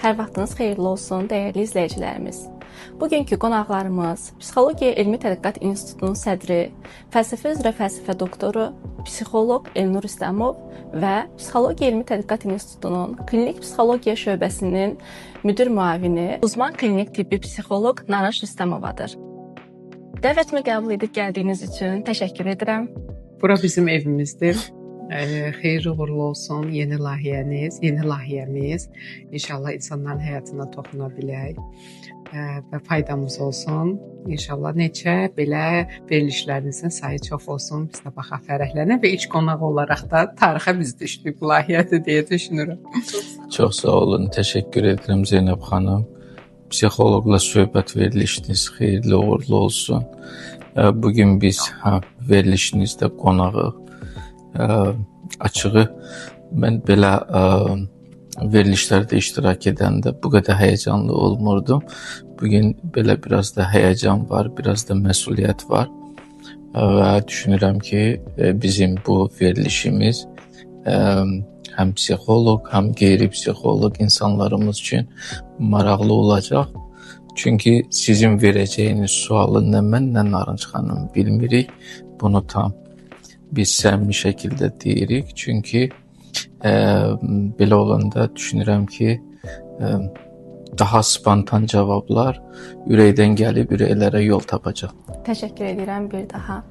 Hər vaxtınız xeyirli olsun, dəyərli izləyicilərimiz. Bugünkü qonaqlarımız Psixologiya Elmi Tədqiqat İnstitutunun sədri, fəlsəfə üzrə fəlsəfə doktoru, psixoloq Elnur İstəmov və Psixologiya Elmi Tədqiqat İnstitutunun Klinik Psixologiya şöbəsinin müdir müavini, uzman klinik tibbi psixoloq Naraş Rüstəmovadır. Dəvətimi qəbul edib gəldiyiniz üçün təşəkkür edirəm. Bura bizim evimizdir. Xeyirli uğurlu olsun yeni layihəmiz. İnşallah insanların həyatına toxuna bilək və faydamız olsun. İnşallah neçə belə verilişlərinizin sayı çox olsun. Biz də baxaq fərəhlənə və ilk qonaq olaraq da tarixə biz düşdük bu layihədə deyə düşünürəm. Çox sağ olun. Təşəkkür edirəm Zeynəb xanım. Psixoloqla söhbət verilişiniz xeyirli uğurlu olsun. Bugün biz verilişinizdə qonağıq. Açığı mən belə verilişlərdə iştirak edəndə bu qədər həyəcanlı olmurdum. Bugün belə biraz da həyəcan var, biraz da məsuliyyət var və düşünürəm ki, bizim bu verilişimiz həm psixoloq, həm qeyri-psixoloq insanlarımız üçün maraqlı olacaq. Çünki sizin verəcəyiniz sualı nə mən, nə Narınc xanım bilmirik. Bunu tam biz səmimi şəkildə deyirik. Çünki belə olanda düşünürəm ki, daha spontan cavablar ürəkdən gəlib ürəklərə yol tapacaq. Təşəkkür edirəm bir daha.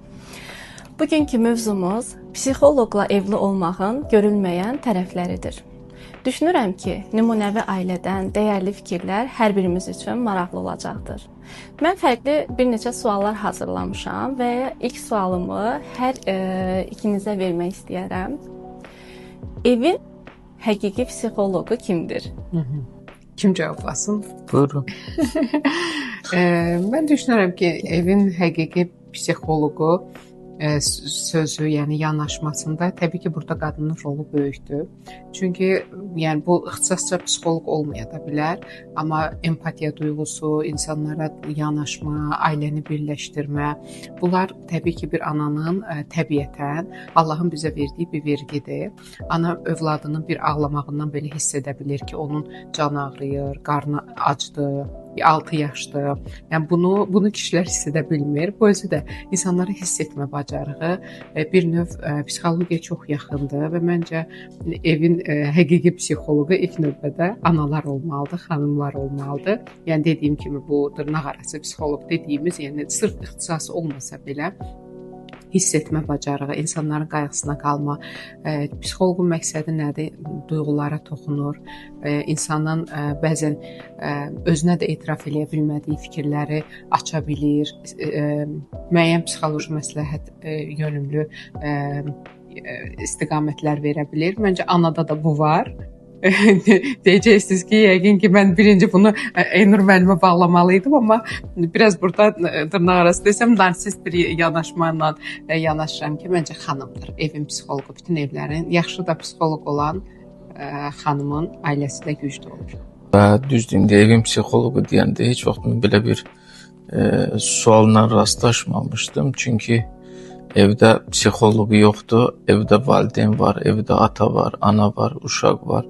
Bugünkü mövzumuz psixoloqla evli olmağın görülməyən tərəfləridir. Düşünürəm ki, nümunəvi ailədən dəyərli fikirlər hər birimiz üçün maraqlı olacaqdır. Mən fərqli bir neçə suallar hazırlamışam və ilk sualımı hər ikinizə vermək istəyərəm. Evin həqiqi psixoloqu kimdir? Kim cavablasın? Buyurun. Mən düşünürəm ki, evin həqiqi psixoloqu sözü, yəni yanaşmasında təbii ki, burada qadının rolu böyükdür. Çünki yəni bu ixtisasca psixoloq olmaya da bilər, amma empatiya duyğusu, insanlara yanaşma, ailəni birləşdirmə, bunlar təbii ki, bir ananın təbiətən Allahın bizə verdiyi bir vergidir. Ana övladının bir ağlamağından belə hiss edə bilir ki, onun canı ağrıyır, qarnı acdır, 6 yaşdır. Yəni bunu kişilər hiss edə bilmir. Bu özü də insanlara hiss etmə bacarığı bir növ psixologiyaya çox yaxındır və məncə evin həqiqi psixoloqu ilk növbədə analar olmalıdır, xanımlar olmalıdır. Yəni dediyim kimi bu dırnaqarası psixoloq dediyimiz, yəni sırf ixtisası olmasa belə hiss etmə bacarığı, insanların qayğısına qalma. Psixoloqun məqsədi nədir? Duyğulara toxunur. İnsanın bəzən özünə də etiraf eləyə bilmədiyi fikirləri aça bilir. Müəyyən psixoloji məsləhət yönümlü istiqamətlər verə bilir. Məncə anada da bu var. Deyəcəksiniz ki, yəqin ki, mən birinci bunu Elnur müəllimə bağlamalıydım, amma biraz burada dırnaqarası desəm, narsist bir yanaşmayla yanaşıram ki, məncə xanımdır, evin psixoloqu. Bütün evlərin yaxşı da psixoloq olan xanımın ailəsi də güclü olur. Və düzdür, evin psixoloqu deyəndə heç vaxt belə bir sualla rastlaşmamışdım. Çünki evdə psixoloqu yoxdur, evdə valideyn var, evdə ata var, ana var, uşaq var.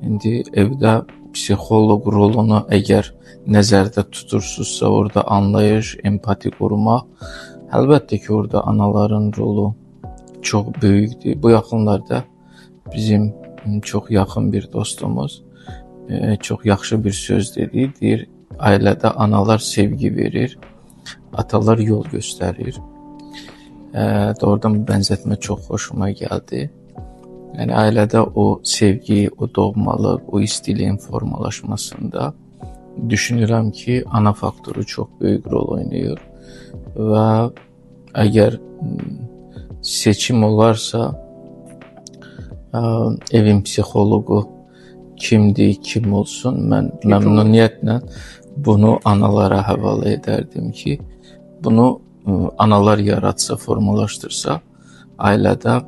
İndi evdə psixoloq rolunu əgər nəzərdə tutursunuzsa, orada anlayış, empati qurmaq, əlbəttə ki, orada anaların rolu çox böyükdür. Bu yaxınlarda bizim çox yaxın bir dostumuz çox yaxşı bir söz dedi. Deyir, ailədə analar sevgi verir, atalar yol göstərir. Doğrudan bu bənzətmə çox xoşuma gəldi. Yəni ailədə o sevgi, o doğmalıq, o istiliyin formalaşmasında düşünürəm ki, ana faktoru çox böyük rol oynayır və əgər seçim olarsa evin psixoloqu kimdir, kim olsun, mən məmnuniyyətlə bunu analara həvalə edərdim ki, bunu analar yaratsa, formalaşdırsa, ailədə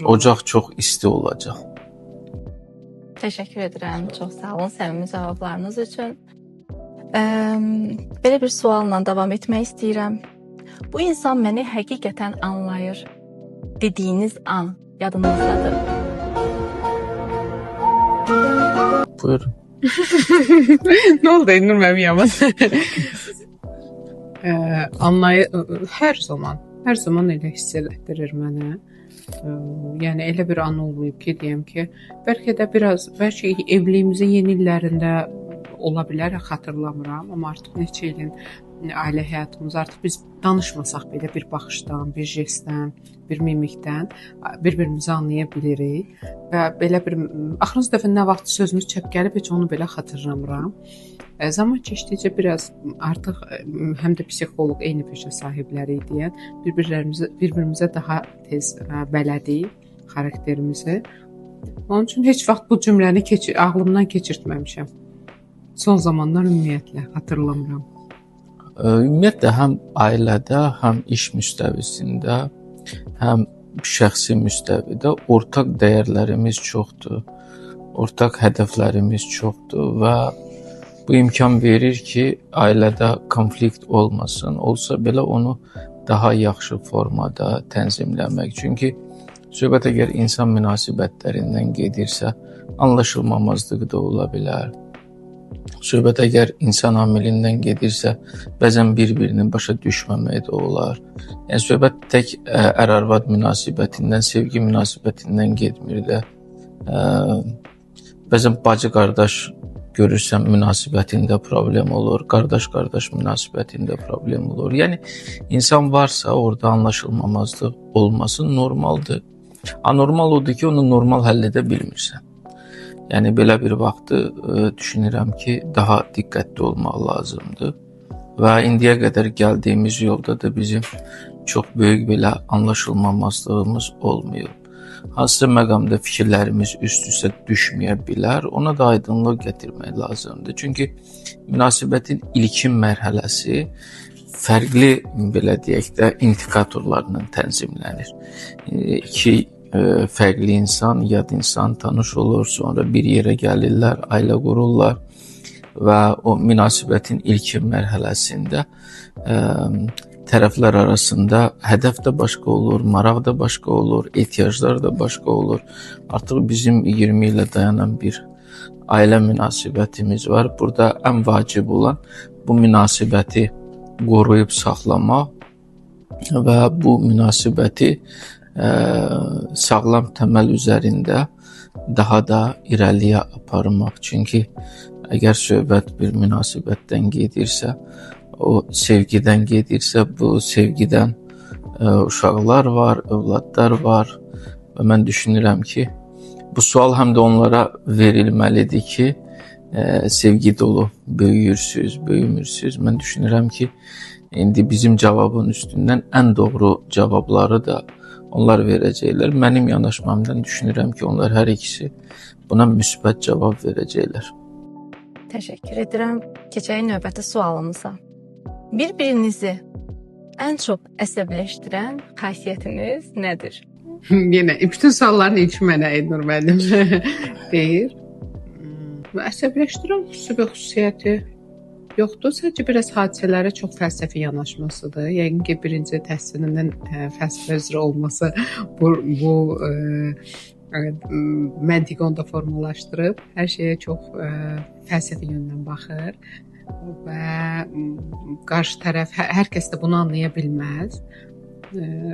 ocaq çox isti olacaq. Təşəkkür edirəm, çox sağ olun səmimi cavablarınız üçün. Belə bir sualla davam etmək istəyirəm. Bu insan məni həqiqətən anlayır dediyiniz an yadınızdadır. Buyurun. Nə oldu Elnur mənim yaman? Hər zaman elə hiss elətdirir mənə. Yəni elə bir an olmayıb ki, deyəm ki, bəlkə evliyimizin yeni illərində ola bilər, xatırlamıram, amma artıq neçə ilin ailə həyatımız artıq biz danışmasaq belə bir baxışdan, bir jestdən, bir mimikdən bir-birimizi anlaya bilirik və belə bir axırıncı dəfə nə vaxt sözümüz çəp gəlib heç onu belə xatırlamıram. Zaman keçdikcə biraz artıq həm də psixoloq, eyni peşə sahibləri deyən bir-birimizə daha tez bələdik xarakterimizi. Onun üçün heç vaxt bu cümləni ağlımdan keçirtməmişəm. Son zamanlar ümumiyyətlə xatırlamıram. Ümumiyyətlə həm ailədə, həm iş müstəvisində, həm şəxsi müstəvidə ortaq dəyərlərimiz çoxdur. Ortaq hədəflərimiz çoxdur və bu imkan verir ki, ailədə konflikt olmasın. Olsa belə onu daha yaxşı formada tənzimləmək. Çünki söhbət əgər insan münasibətlərindən gedirsə, anlaşılmamazlıq da ola bilər. Söhbət əgər insan amilindən gedirsə, bəzən bir-birini başa düşməmək də olar. Yəni söhbət tək ər-arvad münasibətindən, sevgi münasibətindən getmir də. Bəzən bacı-qardaş görürsən münasibətində problem olur, qardaş-qardaş münasibətində problem olur. Yəni insan varsa, orada anlaşılmamazlıq olması normaldır. Anormal odur ki, onu normal həll edə bilmirsən. Yəni belə bir vaxtı düşünürəm ki, daha diqqətli olmaq lazımdır. Və indiyə qədər gəldiyimiz yolda da bizim çox böyük belə anlaşılmamazlığımız olmuyor. Hansısa məqamda fikirlərimiz üst-üstə düşməyə bilər, ona da aydınlıq gətirmək lazımdır. Çünki münasibətin ilkin mərhələsi fərqli, belə deyək də, indikatorlarla tənzimlənir. İki fərqli insan, yad insan tanış olur, sonra bir yerə gəlirlər, ailə qururlar və o münasibətin ilkin mərhələsində tərəflər arasında hədəf də başqa olur, maraq da başqa olur, ehtiyaclar da başqa olur. Artıq bizim 20 ilə dayanan bir ailə münasibətimiz var. Burada ən vacib olan bu münasibəti qoruyub saxlamaq və bu münasibəti sağlam təməl üzərində daha da irəliyə aparmaq. Çünki əgər söhbət bir münasibətdən gedirsə, o sevgidən gedirsə, bu sevgidən uşaqlar var, övladlar var və mən düşünürəm ki, bu sual həm də onlara verilməlidir ki, sevgi dolu böyüyürsüz, böyümürsüz. Mən düşünürəm ki, indi bizim cavabın üstündən ən doğru cavabları da onlar verəcəklər. Mənim yanaşmamdan düşünürəm ki, onlar hər ikisi buna müsbət cavab verəcəklər. Təşəkkür edirəm. Keçək növbəti sualımıza. Bir-birinizi ən çox əsəbləşdirən xasiyyətiniz nədir? Yenə bütün sualların ilki mənə Elnur müəllim deyir. Əsəbləşdirən xüsusiyyəti yoxdur. Sadəcə biraz hadisələrə çox fəlsəfi yanaşmasıdır. Yəqin ki, birinci təhsilinin fəlsəfə üzrə olması bu məntiqi onda formalaşdırıb. Hər şeyə çox fəlsəfi yöndən baxır və qarşı tərəf hər kəs də bunu anlaya bilməz.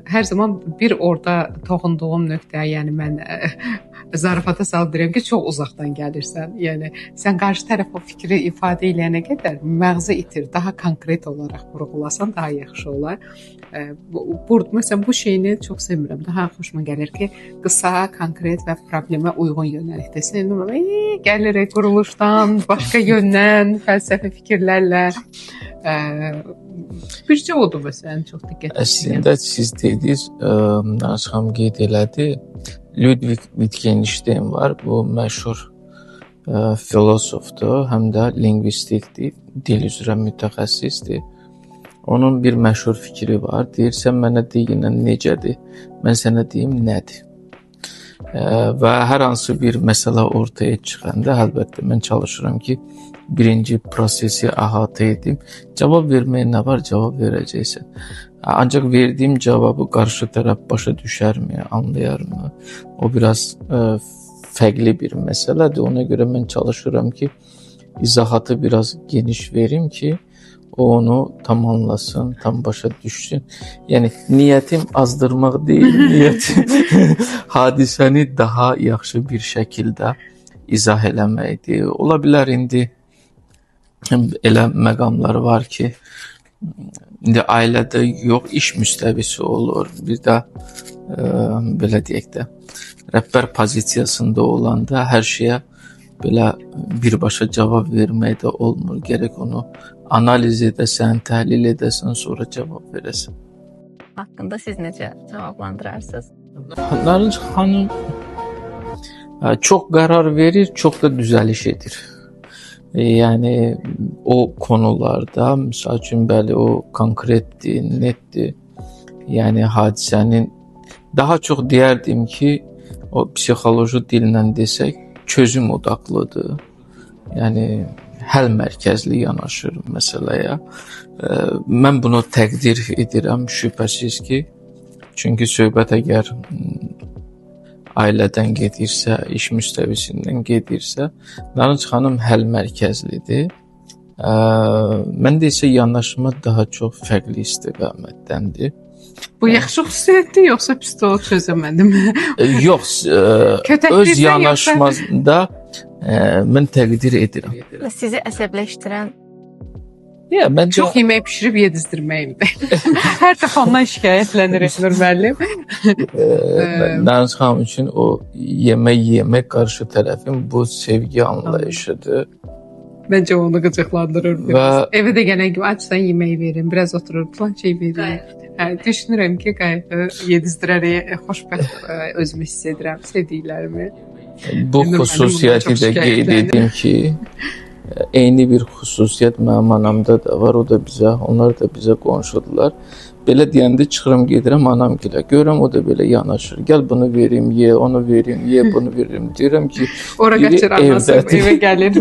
Hər zaman bir orada toxunduğum nöqtə, yəni mən zarafata salıb deyirəm ki, çox uzaqdan gəlirsən. Yəni sən qarşı tərəf o fikri ifadə edənə qədər məğzi itir, daha konkret olaraq vurğulasan daha yaxşı olar. Məsələn, bu şeyini çox sevirəm. Daha xoşuma gəlir ki, qısa, konkret və problemə uyğun yönəlikdəsin. Gəlirik quruluşdan, başqa yöndən, fəlsəfi fikirlərlə. Bircə odur məsələn, çox diqqət Əslində siz dediniz, Nazxan qeyd elədi. Ludwig Wittgenstein var. Bu məşhur filosofdur, həm də lingvistikdir, dil üzrə mütəxəssisdir. Onun bir məşhur fikri var. Deyir, sən mənə deyinən necədir, mən sənə deyim nədir. Və hər hansı bir məsələ ortaya çıxanda əlbəttə mən çalışıram ki, birinci prosesi əhatə edim. Cavab verməyə nə var, cavab verəcəksən. Ancaq verdiyim cavabı qarşı tərəf başa düşərmi, anlayarmı? O biraz fərqli bir məsələdir. Ona görə mən çalışıram ki, izahatı biraz geniş verim ki, o onu tam anlasın, tam başa düşsün. Yəni niyyətim azdırmaq deyil, niyyətim hadisəni daha yaxşı bir şəkildə izah eləməkdir. Ola bilər indi elə məqamlar var ki, indi ailədə yox, iş müstəvisi olur. Bir də belə deyək də, rəhbər pozisiyasında olanda hər şeyə belə birbaşa cavab vermək də olmur. Gərək onu analiz edəsən, təhlil edəsən, sonra cavab verəsən. Haqqında siz necə cavablandırarsınız? Narınc xanım çox qərar verir, çox da düzəliş edir. Yəni o konularda, misal üçün bəli, o konkretdir, netdir. Yəni hadisənin daha çox deyərdim ki, o psixoloji dillə desək, çözüm odaqlıdır. Yəni həll mərkəzli yanaşır məsələyə. Mən bunu təqdir edirəm, şübhəsiz ki. Çünki söhbət əgər ailədən gedirsə, iş müstəvisindən gedirsə, Narınc xanım həll mərkəzlidir. Məndə isə yanaşma daha çox fərqli istiqamətdəndir. Bu yaxşı xüsusiyyətdir, yoxsa pis də o çözəmədim? Yox, öz yanaşmada mən təqdir edirəm. Sizi əsəbləşdirən Məncə Çox yemək bişirib yedizdirməkdir. Hər dəfə ondan şikayətlənir Əsmər müəllim. Narınc xanım üçün o yemək qarşı tərəfin bu sevgi anlayışıdır. Məncə onu qıcıqlandırır biraz. Evə də gələn kimi açsan yemək verin, biraz oturur, falan şey verin. Düşünürəm ki, qayığı yedizdirərək xoşbəxt özümü hiss edirəm, sevdiklərimi. Bu xüsusiyyəti də qeyd edim ki, eyni bir xüsusiyyət mənim anamda da var, onlar da bizə qonşudular. Belə deyəndə çıxıram, gedirəm anam gilə. Görürəm o da belə yanaşır. Gəl bunu verim, ye, onu verim, ye, bunu verim. Deyirəm ki, ora qaçır anası, evə gəlir.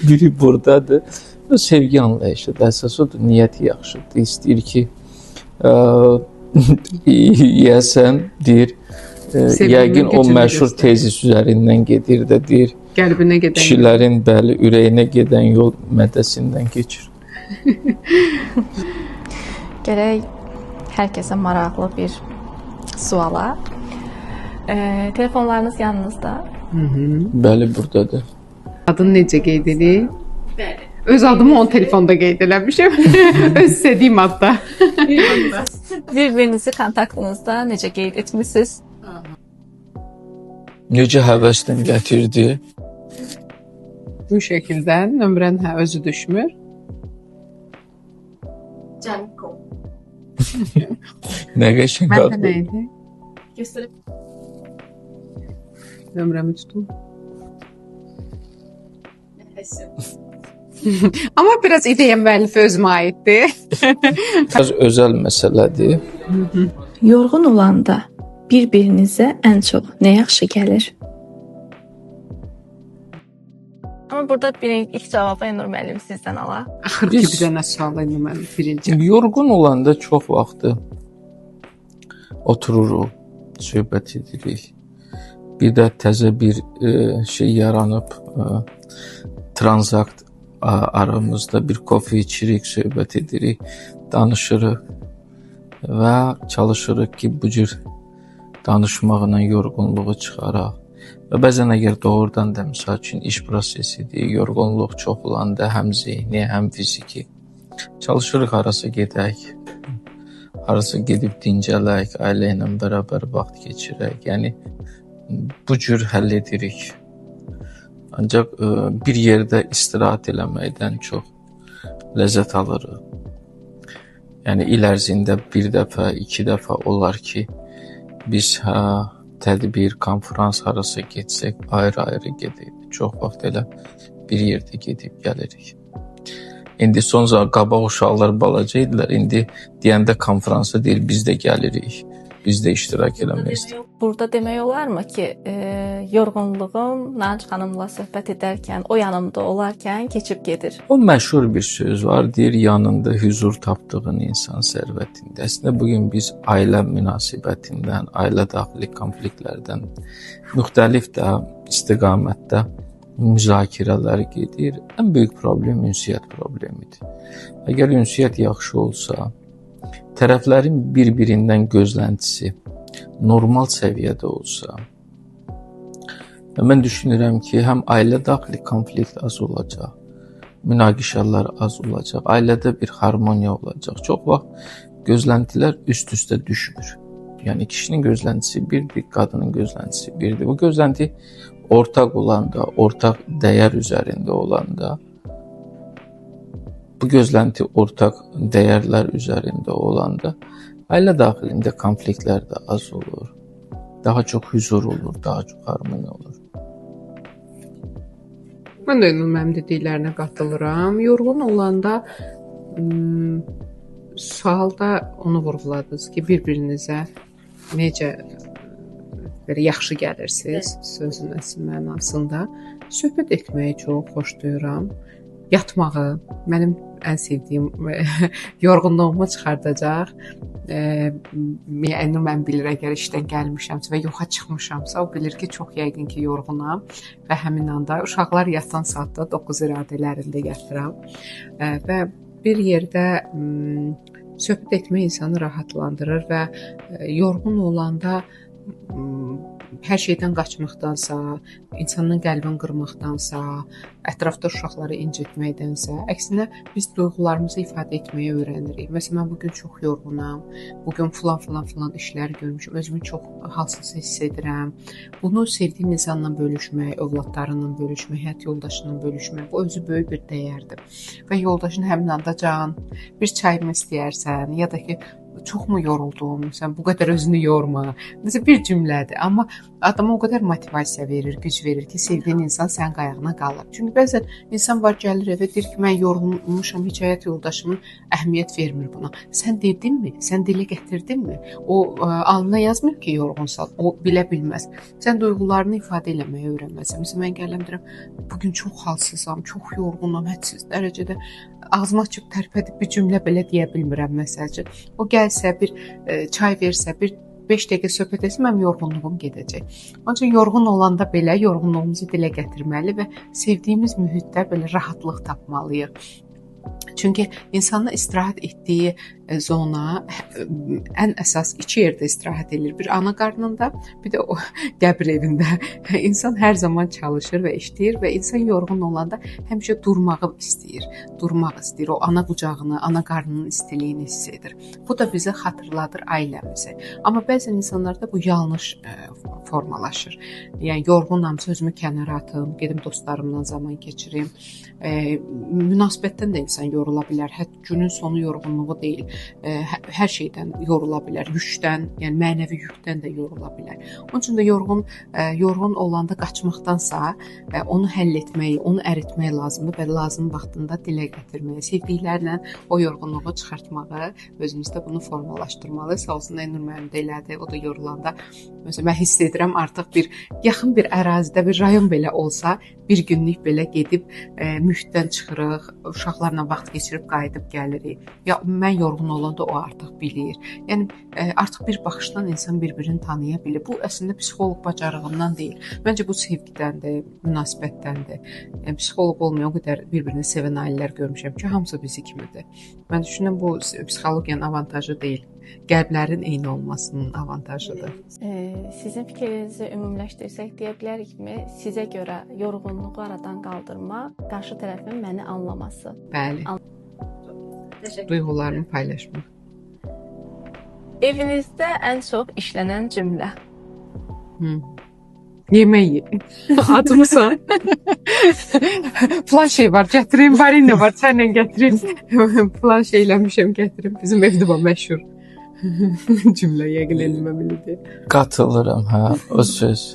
Biri buradadır. Bu sevgi anlayışıdır. Əsas odur, niyyəti yaxşıdır. İstəyir ki, yeyəsən, deyir, yəqin o məşhur tezis üzərindən gedir də, deyir, qəlbinə gedən kişilərin bəli ürəyinə gedən yol mədəsindən keçir. Gərək hər kəsə maraqlı bir suala. Telefonlarınız yanınızda? Bəli, buradadır. Adını necə qeyd edir? Bəli. Öz adımı onun telefonda qeyd eləmişəm. Öz istədiyim adda. Bir-birinizi kontaktınızda necə qeyd etmisiniz? Necə həvəsdən gətirdi? Bu şəkildə nömrən özü düşmür. Canko. Nə qəşəng Məndə addır. nə idi? Göstərib. Nömrəmi tutum. Amma biraz ideya müəllifi özümə aiddir. Biraz özəl məsələdir. Yorğun olanda bir-birinizə ən çox nə yaxşı gəlir? Amma burada ilk cavabı Elnur müəllim sizdən ala. Axır ki, bir dənə sual idi mənim birinci. Yorğun olanda çox vaxtı otururuq, söhbət edirik. Bir də təzə bir şey yaranıb, transakt aramızda bir kofe içirik, söhbət edirik, danışırıq və çalışırıq ki, bu cür danışmaqla yorğunluğu çıxaraq. Və bəzən əgər doğrudan da misal üçün iş prosesidir, yorğunluq çox olanda həm zehni, həm fiziki çalışırıq harasa gedək, harasa gedib dincələk, ailə ilə bərabər vaxt keçirək. Yəni bu cür həll edirik. Ancaq bir yerdə istirahət eləməkdən çox ləzzət alırıq. Yəni il ərzində bir dəfə, 2 dəfə olar ki, biz tədbir, konferans harasa getsək, ayrı-ayrı gedirik. Çox vaxt elə bir yerdə gedib gəlirik. İndi son zaman qabaq uşaqlar balaca idilər. İndi deyəndə konferansa deyir, biz də gəlirik. biz də iştirak eləmək istəyirik. Burada demək olarmı ki, yorğunluğum Naci xanımla söhbət edərkən, o yanımda olarkən keçib gedir. O məşhur bir söz var, deyir yanında huzur tapdığın insan sərvətində. Əslində bugün biz ailə münasibətindən, ailə daxili konfliktlərdən müxtəlif də istiqamətdə müzakirələr gedir. Ən böyük problem ünsiyyət problemidir. Əgər ünsiyyət yaxşı olsa, tərəflərin bir-birindən gözləntisi normal səviyyədə olsa, mən düşünürəm ki, həm ailə daxili konflikt az olacaq, münaqişələr az olacaq, ailədə bir harmoniya olacaq. Çox vaxt gözləntilər üst-üstə düşmür. Yəni kişinin gözləntisi birdir, qadının gözləntisi birdir. Bu gözlənti ortaq olanda, ortaq dəyər üzərində olanda, bu gözlənti ortaq dəyərlər üzərində olanda ailə daxilində konfliktlər də az olur. Daha çox huzur olur, daha çox harmoniya olur. Mən də mənim dediklərinə qatılıram. Yorğun olanda sualda onu vurğuladınız ki, bir-birinizə necə belə yaxşı gəlirsiniz sözün əsl mənasında. Söhbət etməyi çox xoşlayıram. Yatmağı mənim ən sevdiyim yorğunluğumu çıxardacaq. Yəni mən bilirəm əgər işdən gəlmişəmsə və yoxa çıxmışamsa, o bilir ki, çox yəqin ki, yorğunam və həmin anda uşaqlar yatan saatda 9 iradələrində yatıram və bir yerdə söhbət etmək insanı rahatlandırır və yorğun olanda hər şeydən qaçmaqdansa, insanın qəlbini qırmaqdansa, ətrafda uşaqları incitməkdənsə, əksinə biz duyğularımızı ifadə etməyi öyrənirik. Məsələn, mən bugün çox yorğunam, bugün falan işlər görmüşəm, özümü çox halsız hiss edirəm. Bunu sevdiyim insanla bölüşmək, övladlarınla bölüşmək, həyat yoldaşınla bölüşmək, bu özü böyük bir dəyərdir. Və yoldaşın həmin anda can, bir çay mı istəyərsən, ya da ki, çoxmu yoruldun, sən bu qədər özünü yorma. Məsələn, bir cümlədir, amma adama o qədər motivasiya verir, güc verir ki, sevdiyin insan sənin qayağına qalır. Çünki bəzən insan var gəlir evə deyir ki, mən yorulmuşam, heç həyat yoldaşımın əhəmiyyət vermir buna. Sən dedinmi? Sən dilə gətirdinmi? O alnına yazmır ki, yorğunsan. O bilə bilməz. Sən duyğularını ifadə etməyi öyrənməlisən. Məsələn, mən gələm deyirəm, bugün çox halsızam, çox yorğunam, hədsiz dərəcədə ağzıma açıb tərpədib bir cümlə belə deyə bilmirəm məsələn. O gəlsə, bir çay versə, bir 5 dəqiqə söhbət etsə, mənim yorğunluğum gedəcək. Ancaq yorğun olanda belə yorğunluğumuzu dilə gətirməli və sevdiyimiz mühitdə belə rahatlıq tapmalıyıq. Çünki insanın istirahət etdiyi zona ən əsas iki yerdə istirahət edir. Bir ana qarnında, bir də o qəbir evində. İnsan hər zaman çalışır və işləyir və insan yorğun olanda həmişə durmağı istəyir. Durmaq istəyir. O ana qucağını, ana qarnının istiliyini hiss edir. Bu da bizə xatırladır ailəmizi. Amma bəzən insanlarda bu yanlış formalaşır. Yəni yorğunam, sözümü kənara atım, gedim dostlarımla zaman keçirim. Münasibətdən də insan yorula bilər. Hətta günün sonu yorğunluğu deyil. Hər şeydən yorula bilər. Yükdən, yəni mənəvi yükdən də yorula bilər. Onun üçün də yorğun olanda qaçmaqdansa onu həll etmək, onu əritmək lazımdır və lazım vaxtında dilə gətirməyə, sevdiklərlə o yorğunluğu çıxartmağı, özümüzdə bunu formalaşdırmalı. Sağ olsun Aynur müəllim də elədi. O da yorulanda məsələn mən hiss edirəm artıq yaxın bir ərazidə bir rayon belə olsa, bir günlük belə gedib mühitdən çıxırıq, uşaqlarla vaxt keçirib qayıdıb gəlirik. Ya mən yorğun olanda o artıq bilir. Yəni artıq bir baxışdan insan bir-birini tanıya bilir. Bu əslində psixoloq bacarığından deyil. Məncə bu sevgidəndir, münasibətdəndir. Yəni psixoloq olmayan o qədər bir-birini sevən ailələr görmüşəm ki, hamısı bizi kimidir. Mən düşünürəm bu psixologiyanın avantajı deyil. Qəlblərin eyni olmasının avantajıdır. Sizin fikrinizi ümumiləşdirsək deyə bilərikmi? Sizə görə yorğunluğu aradan qaldırmaq, qarşı tərəfin məni anlaması. Bəli. Duyğularını paylaşmaq. Evinizdə ən çox işlənən cümlə. Yeməyi. Acımısan. Plan şey var, gətirim, varinə var, sənlə gətirim. Plan şey eləmişəm, gətirim. Bizim evdə var məşhur cümlə yəqin eləməməlidir. Qatılıram, hə, o söz.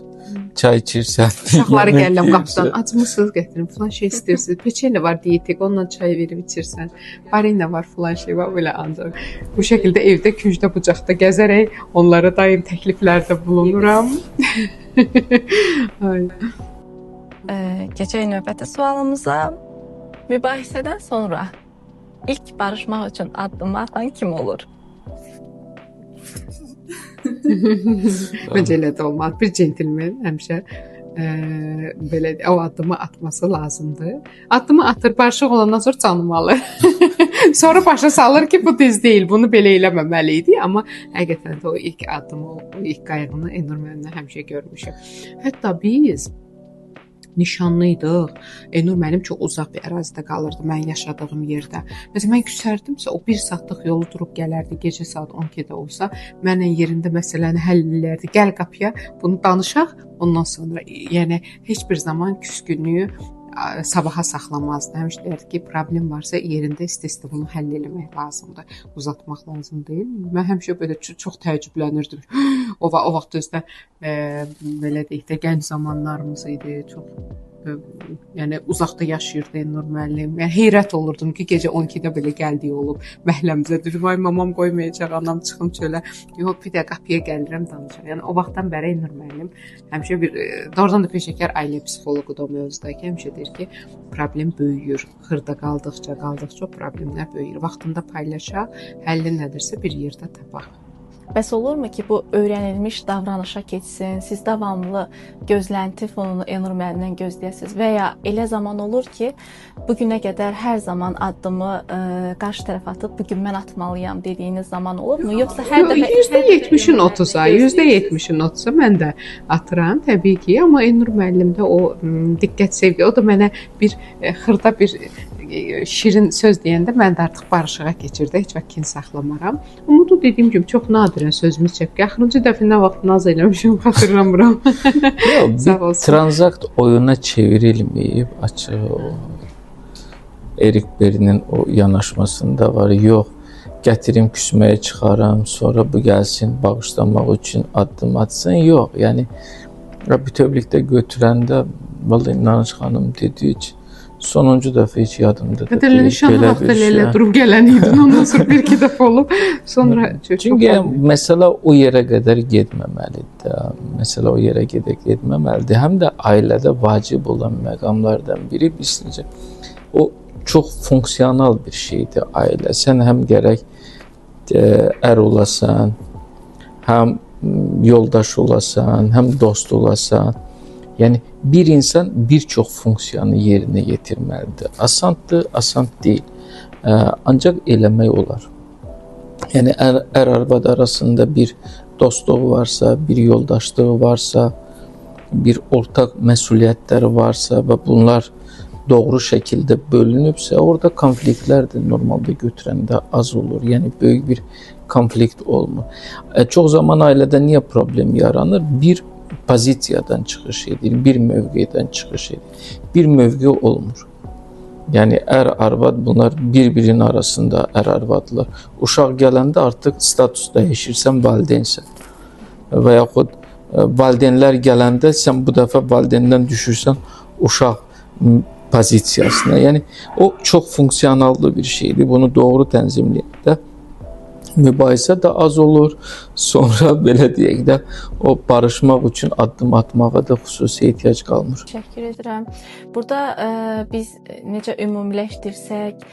çay içirsən. Uşaqları yemək gəlirəm qapıdan, yeyirsən. acmısınız gətirin, falan şey istəyirsiniz. Peçenye var diyetik, onunla çay verib içirsən. Barina var, falan şey var, belə ancaq. Bu şəkildə evdə küncdə bucaqda gəzərək onlara daim təkliflərdə bulunuram. Ay. Keçək növbəti sualımıza. Mübahisədən sonra ilk barışmaq üçün addım atan kim olur? Məncə elə də olmaz. Bir centilmen həmişə belə o addımı atması lazımdır. Addımı atır, barışıq olandan sonra canımı alır. Sonra başa salır ki, bu düz deyil, bunu belə eləməməli idi, amma həqiqətən də o ilk addımı, o ilk qayğını Elnur müəllimlə həmişə görmüşəm. Hətta biz nişanlıydıq. Elnur mənim çox uzaq bir ərazidə qalırdı, mən yaşadığım yerdə. Məsələn, mən küsərdimsə, o 1 saatlıq yolu durub gələrdi, gecə saat 12-də olsa, mənlə yerində məsələni həll edərdi. Gəl qapıya, bunu danışaq, ondan sonra, yəni heç bir zaman küskünlüyü sabaha saxlamazdı. Həmişə deyirdi ki, problem varsa yerində istə-istə bunu həll etmək lazımdır, uzatmaq lazım deyil. Mən həmişə belə çox təəccüblənirdim. O vaxt özdə belə deyək də gənc zamanlarımız idi. Çox yəni uzaqda yaşayırdı Elnur müəllim. Yəni heyrət olurdum ki, gecə 12-də belə gəldiyi olub məhəlləmizə. Dedim, ay mamam qoymayacaq, anam çıxım çölə. Yox, bir də qapıya gəlirəm danışaq. Yəni o vaxtdan bəri Elnur müəllim həmişə bir doğrudan da peşəkar ailə psixoloqudur o mövzuda ki, həmişə deyir ki, problem böyüyür. Xırda qaldıqca problemlər böyüyür. Vaxtında paylaşaq, həlli nədirsə bir yerdə tapaq. Bəs olurmu ki, bu öyrənilmiş davranışa keçsin, siz davamlı gözlənti fonunu Elnur müəllimdən gözləyəsiniz və ya elə zaman olur ki, bu günə qədər hər zaman addımı qarşı tərəf atıb, bu gün mən atmalıyam dediyiniz zaman olurmu? Yoxsa hər dəfə %70-in 30-a, %70-in 30-a mən də atıram təbii ki, amma Elnur müəllimdə o diqqət sevgi, o da mənə bir xırda bir şirin söz deyəndə mən də artıq barışığa keçirdi, heç vaxt kin saxlamaram. Amma da dediyim kimi çox nadirən sözümü çəkir. Axırıncı dəfə nə vaxt naz eləmişəm, xatırlamıram. Yox, tranzakt oyuna çevrilməyib, açıq o Erik Berinin o yanaşmasında var. Yox, gətirim küsməyə çıxaram, sonra bu gəlsin bağışlamaq üçün addım atsın. Yox, yəni bütövlükdə götürəndə vallahi Nanış xanım dediyi ki, sonuncu dəfə heç yadımda da deyil. Nişanlı vaxtı elə durub gələn idin, ondan sonra bir-iki dəfə olub, sonra çünki məsələ o yerə qədər getməməlidir. Məsələ o yerə getməməlidir. Həm də ailədə vacib olan məqamlardan biri bizcə o çox funksional bir şeydir ailə. Sən həm gərək ər olasan, həm yoldaş olasan, həm dost olasan. Yəni bir insan bir çox funksiyanı yerinə yetirməlidir. Asandır, asan deyil. Ancaq eləmək olar. Yəni ər-arvad arasında bir dostluq varsa, bir yoldaşlığı varsa, bir ortaq məsuliyyətləri varsa və bunlar doğru şəkildə bölünübsə, orada konfliktlər də normalda götürəndə az olur. Yəni böyük bir konflikt olmur. Çox zaman ailədə niyə problem yaranır? Bir pozisiyadan çıxış edir, bir mövqedən çıxış edir. Bir mövqe olmur. Yəni ər-arvad bunlar bir-birinin arasında ər-arvadlar. Uşaq gələndə artıq status dəyişir, sən valideynsən. Və yaxud valideynlər gələndə sən bu dəfə valideyndən düşürsən uşaq pozisiyasına. Yəni o çox funksionallı bir şeydir. Bunu doğru tənzimləyəndə mübahisə də az olur. Sonra belə deyək də o barışmaq üçün addım atmağa da xüsusi ehtiyac qalmır. Təşəkkür edirəm. Burada biz necə ümumiləşdirsək,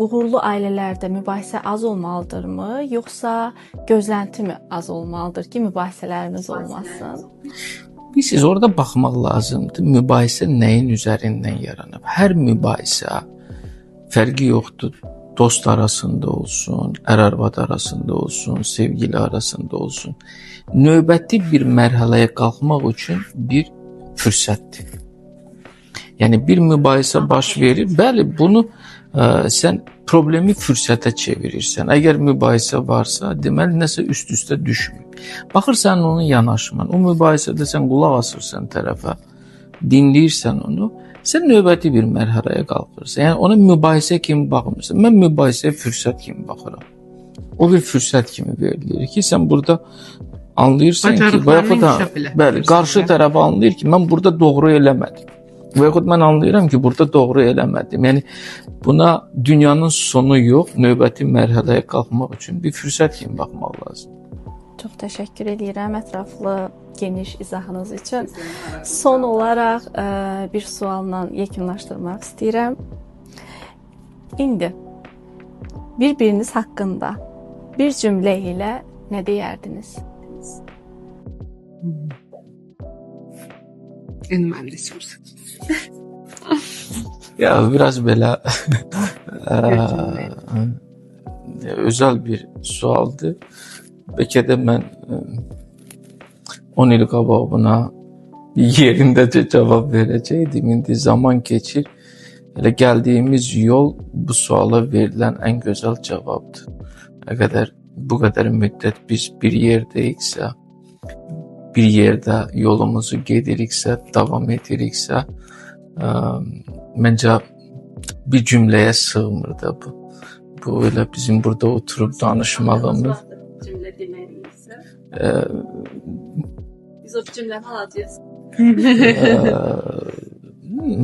uğurlu ailələrdə mübahisə az olmalıdırmı, yoxsa gözlənti mi az olmalıdır ki, mübahisələrimiz olmasın? Siz orada baxmaq lazımdır. Mübahisə nəyin üzərindən yaranıb? Hər mübahisə fərqi yoxdur. Dost arasında olsun, ər-arvad arasında olsun, sevgili arasında olsun. Növbəti bir mərhələyə qalxmaq üçün bir fürsətdir. Yəni bir mübahisə baş verir. Bəli, bunu sən problemi fürsətə çevirirsən. Əgər mübahisə varsa, deməli nəsə üst-üstə düşmür. Baxırsan onun yanaşman, o mübahisədə sən qulaq asırsan tərəfə, dinləyirsən onu, sən növbəti bir mərhələyə qalxırsan. Yəni ona mübahisə kimi baxmırsan. Mən mübahisəyə fürsət kimi baxıram. O bir fürsət kimi verilir ki, sən burada anlayırsan ki, və yaxud da bəli, qarşı tərəf anlayır ki, mən burada doğru eləmədim. Və yaxud mən anlayıram ki, burada doğru eləmədim. Yəni buna dünyanın sonu yox, növbəti mərhələyə qalxmaq üçün bir fürsət kimi baxmaq lazımdır. Çox təşəkkür edirəm ətraflı, geniş izahınız üçün. Son olaraq bir sualla yekunlaşdırmaq istəyirəm. İndi bir-biriniz haqqında bir cümlə ilə nə deyərdiniz? Mən də soruşum. Ya biraz belə özəl bir sualdır. Bəlkə də mən 10 il qabaq buna yerindəcə cavab verəcəkdim. İndi zaman keçir. Elə gəldiyimiz yol bu suala verilən ən gözəl cavabdır. Əgər bu qədər müddət biz bir yerdəyiksə, bir yerdə yolumuzu gediriksə, davam ediriksə, məncə bir cümləyə sığmır da bu. Bu elə bizim burada oturub danışmağımız. Cümlə deməyinizsə, biz o cümləni alacağız.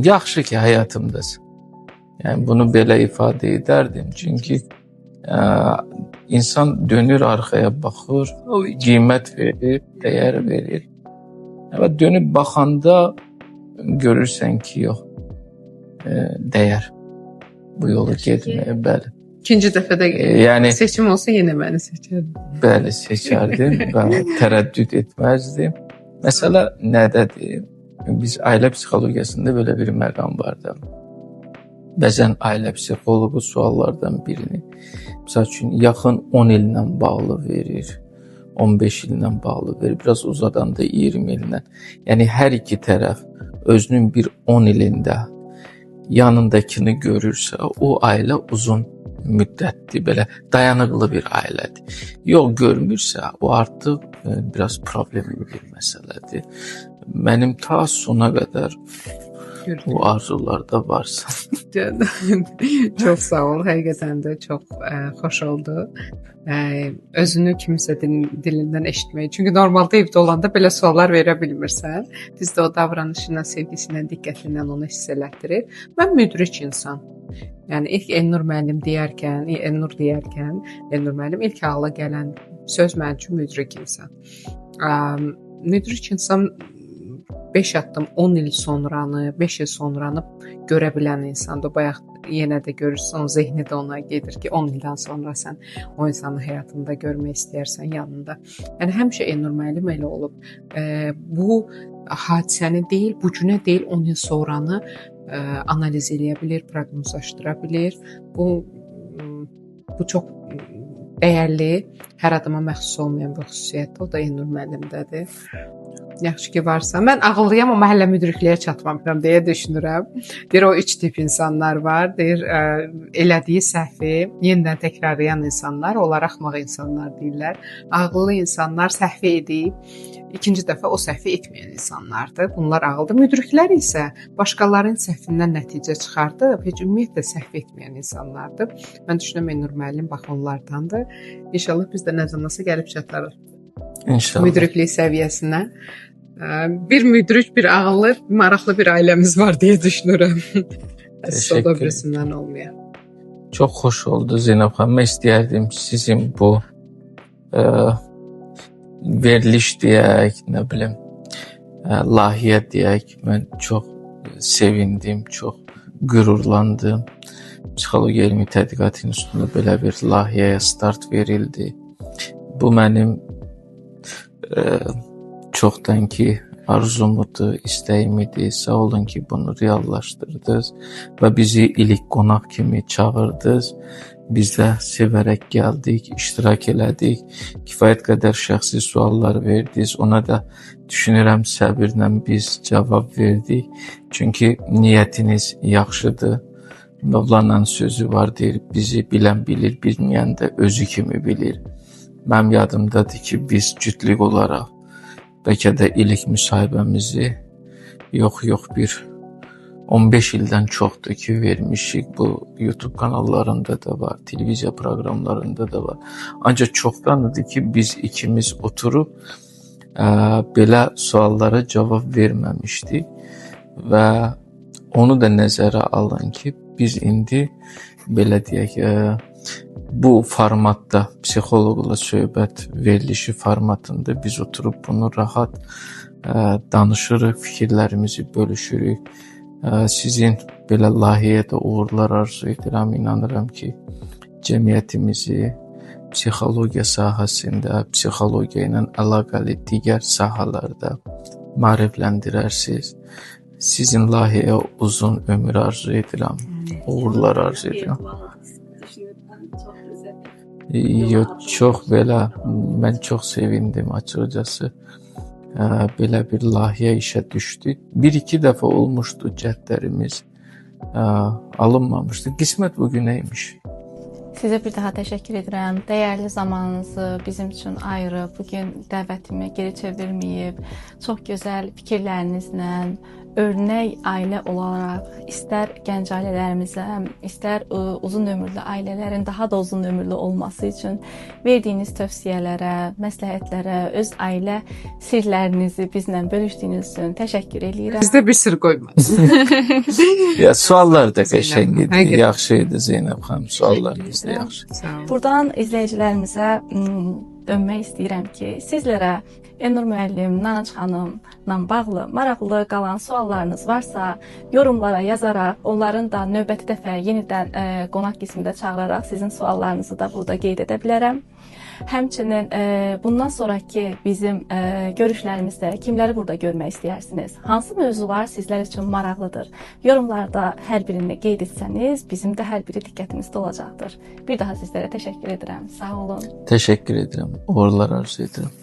Yaxşı ki, həyatımdasın. Yəni bunu belə ifadə edərdim. Çünki insan dönür arxaya baxır, qiymət verir, dəyər verir. Və dönüb baxanda görürsən ki, yox, dəyər bu yolu getməyə, bəli. İkinci dəfə də yəni seçim olsa yenə məni seçərdim. Bəli, seçərdim və tərəddüd etməzdim. Məsələ nədədir? Biz ailə psixologiyasında belə bir məqam var da. Bəzən ailə psixoloqu suallardan birini, məsəl üçün, yaxın 10 illə bağlı verir, 15 illə bağlı verir, biraz uzadanda 20 illə. Yəni, hər iki tərəf özünün bir 10 ilində yanındakini görürsə, o ailə uzun müddətli, belə dayanıqlı bir ailədir. Yox görmürsə, o artıq biraz problemli bir məsələdir. Mənim ta sona qədər o arzularda varsa. Çox sağ ol, həqiqətən də çox xoş oldu. Özünü kimsə dilindən eşitmək. Çünki normalda evdə olanda belə suallar verə bilmirsən. Bizdə o davranışına, sevgisinə, diqqətinlə onu hiss elətdirir. Mən müdrik insan. Yəni ilk Elnur müəllim deyərkən, Elnur müəllim ilk ağla gələn söz mənim üçün müdrik insan. Müdrik insan 5 addım 10 il sonranı, 5 il sonranı görə bilən insandır. Bayaq yenə də görürsən, o zehni də ona gedir ki, 10 ildən sonra sən o insanı həyatında görmək istəyirsən yanında. Yəni həmişə Elnur müəllim elə olub. Bu hadisəni deyil, bu günə deyil, 10 il sonranı analiz eləyə bilir, proqnozlaşdıra bilir. Bu çox dəyərli, hər adama məxsus olmayan bir xüsusiyyətdir. O da Elnur müəllimdədir. Yaxşı ki varsa. Mən ağıllıyam, amma hələ müdrikliyə çatmamışam deyə düşünürəm. Deyir, o 3 tip insanlar var. Deyir, elədiyi səhvi yenidən təkrarlayan insanlar, onlar axmaq insanlar deyirlər. Ağıllı insanlar səhvi edib, ikinci dəfə o səhvi etməyən insanlardır. Bunlar ağıldır. Müdriklər isə başqalarının səhvindən nəticə çıxardıb, heç ümumiyyətlə səhv etməyən insanlardır. Mən düşünürəm, Elnur müəllim bax onlardandır. İnşallah biz də nə zamansa gəlib çatarıq. İnşallah. Müdriklik səviyyəsinə. Bir müdrik, bir ağıllı, maraqlı bir ailəmiz var deyə düşünürəm. Soda birisindən olmayan. Çox xoş oldu Zeynəb xanım. Mən istəyərdim sizin bu veriliş deyək, nə bilim, layihə deyək. Mən çox sevindim, çox qürurlandım. Psixologiya Elmi Tədqiqat İnstitutunda belə bir layihəyə start verildi. Bu mənim çoxdan ki arzumudur, istəyimidir. Sağ olun ki bunu reallaşdırdınız və bizi ilk qonaq kimi çağırdınız. Biz də sevərək gəldik, iştirak elədik. Kifayət qədər şəxsi suallar verdiniz. Ona da düşünürəm səbirlə biz cavab verdik. Çünki niyyətiniz yaxşıdır. Mövlana'nın sözü var, deyir, bizi bilən bilir, bilməyən də özü kimi bilir. Mənim yadımdadır ki, biz cütlük olaraq bəlkə də ilk müsahibəmizi yox bir 15 ildən çoxdur ki vermişik. Bu YouTube kanallarında da var, televiziya proqramlarında da var. Ancaq çoxdandır ki biz ikimiz oturub belə suallara cavab verməmişdik və onu da nəzərə alın ki, biz indi belə deyək, bu formatda psixoloqla söhbət verilişi formatında biz oturub bunu rahat danışırıq, fikirlərimizi bölüşürük. Sizin belə layihəyə də uğurlar arzu edirəm, inanıram ki, cəmiyyətimizi psixologiya sahəsində, psixologiya ilə əlaqəli digər sahələrdə maarifləndirərsiniz. Sizin layihəyə uzun ömür arzu edirəm, uğurlar arzu edirəm. Çox belə, mən çox sevindim açıqcası. Belə bir layihə işə düşdü. Bir-iki dəfə olmuşdu cəhdlərimiz, alınmamışdı. Qismət bugünəymiş. Sizə bir daha təşəkkür edirəm. Dəyərli zamanınızı bizim üçün ayırıb, bugün dəvətimi geri çevirməyib, çox gözəl fikirlərinizlə, örnək ailə olaraq istər gənc ailələrimizə, istər uzun ömürlü ailələrin daha da uzun ömürlü olması üçün verdiyiniz tövsiyələrə, məsləhətlərə, öz ailə sirlərinizi bizlə bölüşdüyünüz üçün təşəkkür edirəm. Bizdə bir sır qoymadınız. Ya suallar da qəşəng idi, Həqiqətən. yaxşı idi Zeynəb xanım, suallarınız da yaxşı. Sağ olun. Buradan izləyicilərimizə dönmək istəyirəm ki, sizlərə Elnur müəllim, Nanıc xanımla bağlı maraqlı qalan suallarınız varsa, yorumlara yazaraq, onların da növbəti dəfə yenidən qonaq qismində çağıraraq sizin suallarınızı da burada qeyd edə bilərəm. Həmçinin bundan sonraki bizim görüşlərimizdə kimləri burada görmək istəyirsiniz? Hansı mövzular sizlər üçün maraqlıdır? Yorumlarda hər birini qeyd etsəniz, bizim də hər biri diqqətimizdə olacaqdır. Bir daha sizlərə təşəkkür edirəm. Sağ olun. Təşəkkür edirəm, uğurlar arzu edirəm.